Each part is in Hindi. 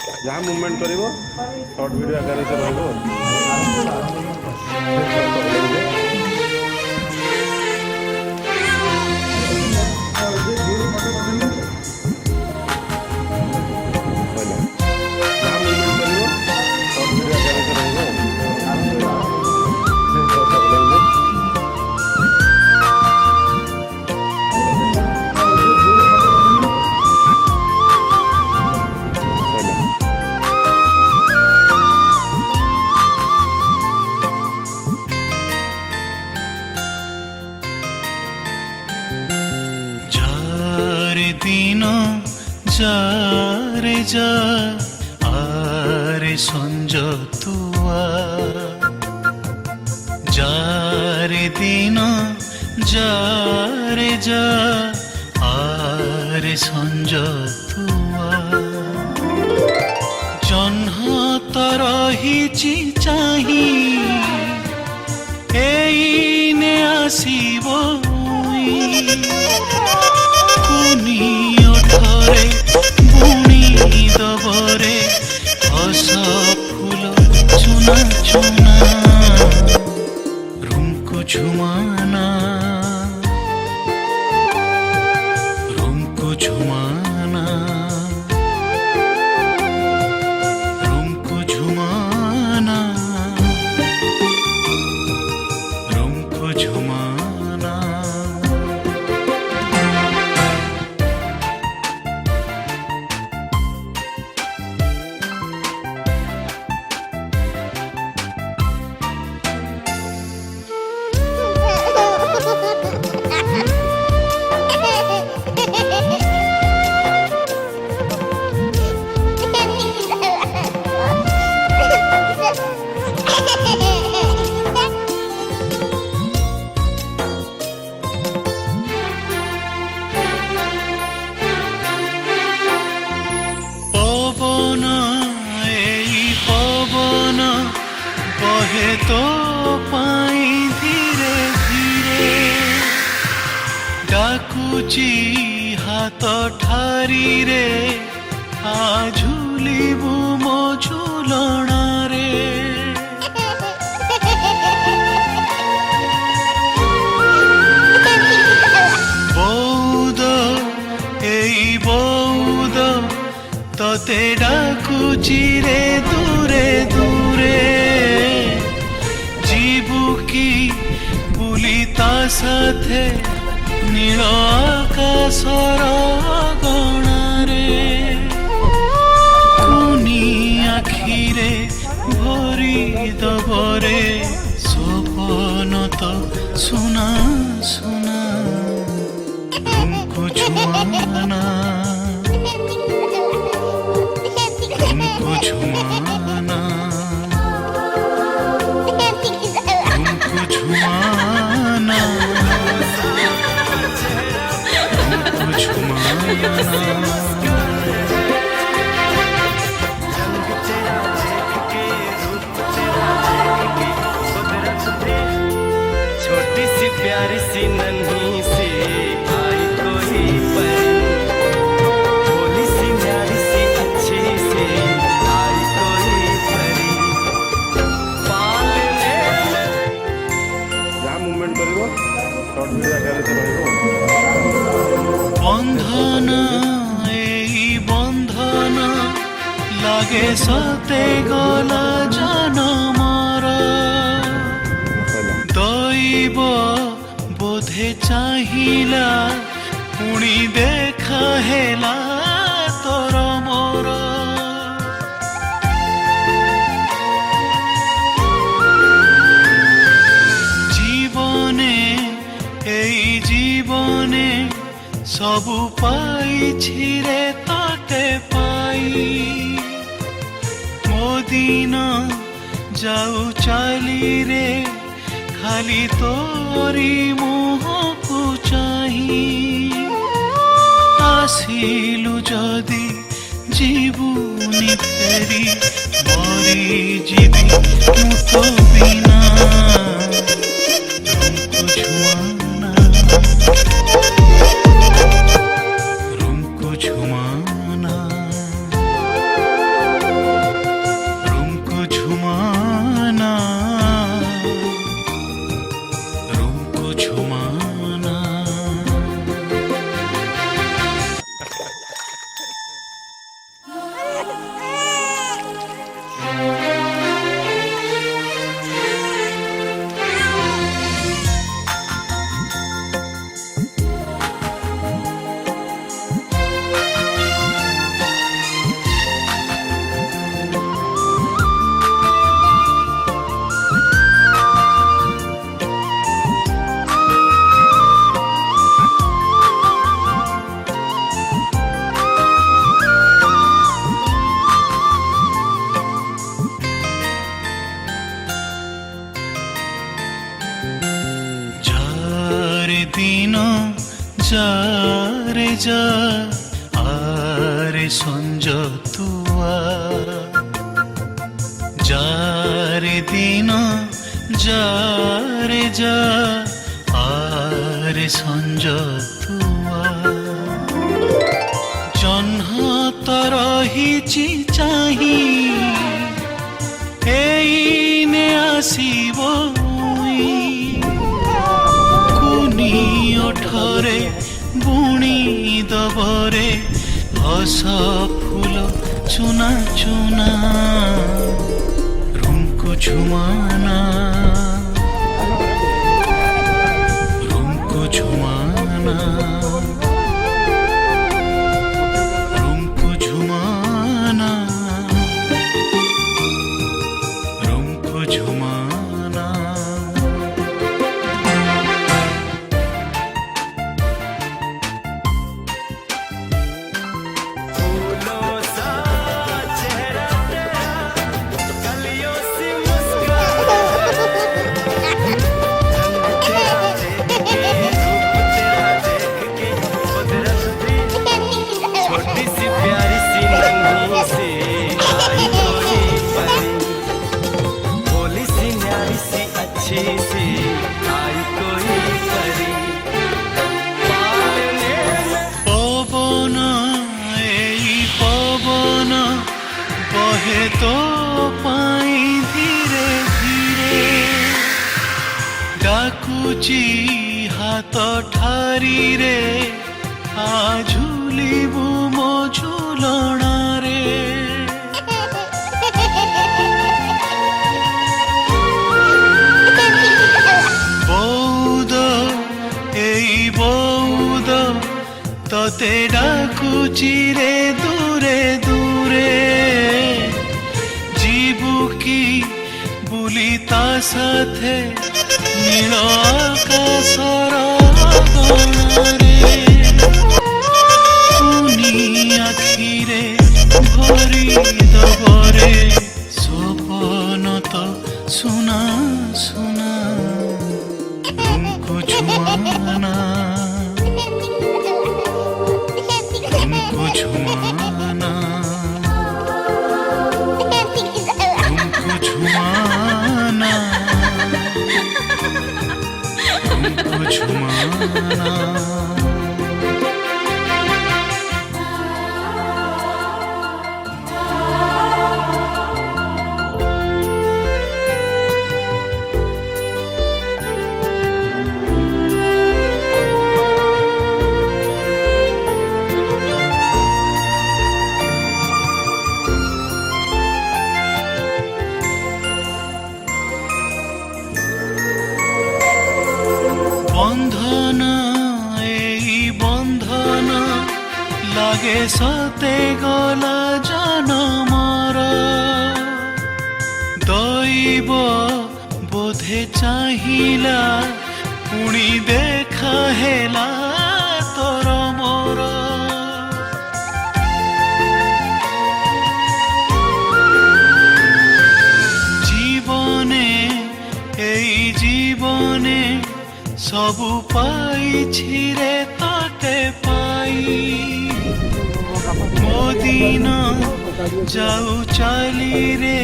जहाँ मुवमेंट करिवो शॉर्ट वीडियो आकार से रहबो दिन जारे जा आरे संज तुआ जारे दिन जारे जा आरे संज तुआ जन्ह तर हिची चाही एइने आसीबो ओठरे बुणी दबरे हस फूल चुना चुना रूमको झुमाना रूमको झुमाना रूमको झुमाना रूमको झुमाना बहे तो पाई धीरे धीरे डाकुची हाथ ठारी रे आ झुलिबु मो झुलणा रे बौद एई बौद तते डाकुची रे दूरे दूरे बुलिता साथे नील आकाशर गणारे कुनी आखिरे भरी दबरे सपन तो सुना सुना तुमको झुमाना तुमको झुमाना झुमाना झुमाना छोटी सी प्यारी सी नन्ही सी आई कोई परी भोली सी न्यारी सी अच्छी सी आई कोई परी पालने जहाँ मुवमेंट करिवो शॉर्ट वीडियो आकार से रहबो बंधन एई बंधन लागे सते गला जनमर दैव बोधे चाहिला पुणी देखा हेला तोर मोर जीवने एई जीवने सबु पाइछि रे ताते पाई मो दिन जाऊ चाली रे खाली तोरी मुह को चाही आसिलु जदि जीवुनी फेरी मरी जीवी मुतो बिना तुमको झुमाना तुमको झुमाना যারে দিন যারে যা আরে সঞ্জ তুয়া যারে দিন যারে যা আরে সঞ্জ তুয়া জহ্ন ତ ରହିଛି ଚାହିଁ ଏଇନେ ଆସିବ କୁନି ଓଠରେ ବୁଣି ଦବରେ ହସ ଫୁଲ ଚୁନା ଚୁନା ରୁଙ୍କୁ ଝୁମାନା ରୁଙ୍କୁ ଝୁମାନା फूलों सा चेहरा तेरा, कलियों सी मुस्कान, रंग तेरा देख के, रूप तेरा देख के, कुदरत भी छोटी सी प्यारी सी नन्ही सी आई कोई परी, भोली सी न्यारी सी अच्छी सी आई कोई परी, पालने में पवन एई पवन बहे तो पाई धीरे धीरे डाकुची हाथ ठारी रे आ झुलिबु मो झुलणारे बौद एई बौद तते डाकुची रे दूरे दूरे जीबु की बुली ता साथे नील आकाशर गणारे कुनी आखिरे भरी दबरे सपन तो सुना सुना तुमको झुमाना तुमको झुमाना तुमको झुमाना तुमको झुमाना বন্ধন এই বন্ধন লাগে সতে গলা জনমর দৈব বোধে চাহিলা পুଣି দেখা হেলা তোর মোর জীবনে এই জীবনে सबु पाइछि रे तते पाई मो दिन जाऊ चाली रे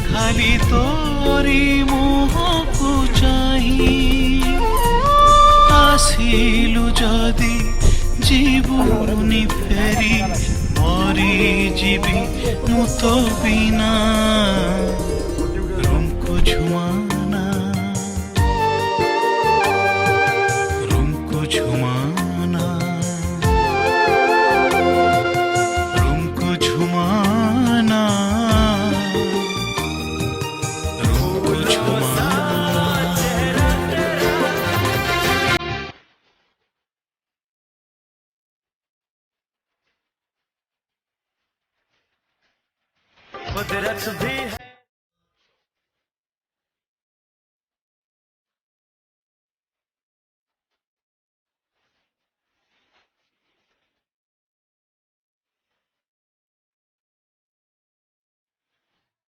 खाली तोरी मुहको चाही आसिलु जदि जीवुनी फेरी मरी जीवी मु तो बिना रुमको झुमाना झुमाना रुमको झुमाना कुदरत भी